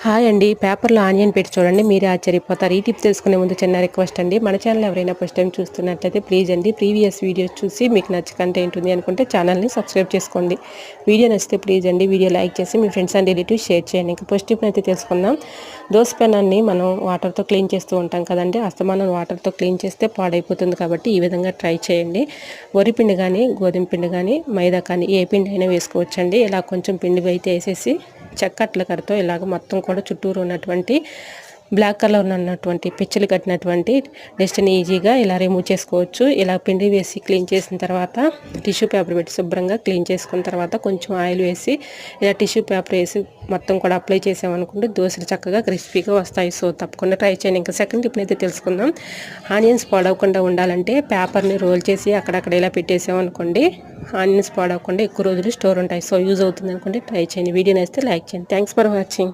Hi అండి. పేపర్లో onion పెట్టి చూడండి, మీరే ఆశ్చర్యపోతారు. ఈ టిప్ తెలుసుకునే ముందు చిన్న రిక్వెస్ట్ అండి, మన ఛానల్ ఎవరైనా ఫస్ట్ టైం చూస్తున్నట్లయితే ప్లీజ్ అండి ప్రీవియస్ వీడియోస్ చూసి మీకు నచ్చి కంటెంట్ ఉంది అనుకుంటే ఛానల్ని సబ్స్క్రైబ్ చేసుకోండి. వీడియో నచ్చితే ప్లీజ్ అండి వీడియో లైక్ చేసి మీ ఫ్రెండ్స్ అండ్ రిలేటివ్స్ షేర్ చేయండి. ఇంకా ఫస్ట్ టిప్ అయితే తెలుసుకుందాం. దోస పెనాన్ని మనం వాటర్తో క్లీన్ చేస్తూ ఉంటాం కదండి, అస్తమానం వాటర్తో క్లీన్ చేస్తే పాడైపోతుంది. కాబట్టి ఈ విధంగా ట్రై చేయండి. వరి పిండి కానీ గోధుమ పిండి కానీ మైదా కానీ ఏ పిండి అయినా వేసుకోవచ్చండి. ఇలా కొంచెం పిండి అయితే వేసేసి చెక్కట్ల కరతో ఇలాగ మొత్తం కూడా చుట్టూరు ఉన్నటువంటి బ్లాక్ కలర్ ఉన్నటువంటి పిచ్చలు కట్టినటువంటి డస్ట్ని ఈజీగా ఇలా రిమూవ్ చేసుకోవచ్చు. ఇలా పిండి వేసి క్లీన్ చేసిన తర్వాత టిష్యూ పేపర్ పెట్టి శుభ్రంగా క్లీన్ చేసుకున్న తర్వాత కొంచెం ఆయిల్ వేసి ఇలా టిష్యూ పేపర్ వేసి మొత్తం కూడా అప్లై చేసామనుకుంటే దోశలు చక్కగా క్రిస్పీగా వస్తాయి. సో తప్పకుండా ట్రై చేయండి. ఇంకా సెకండ్ టిప్ అయితే తెలుసుకుందాం. ఆనియన్స్ పాడవకుండా ఉండాలంటే పేపర్ని రోల్ చేసి అక్కడక్కడ ఇలా పెట్టేసామనుకోండి, ఆనియన్స్ పాడవకుండా ఎక్కువ రోజులు స్టోర్ ఉంటాయి. సో యూజ్ అవుతుంది అనుకుంటే ట్రై చేయండి. వీడియో నచ్చితే లైక్ చేయండి. Thanks for watching.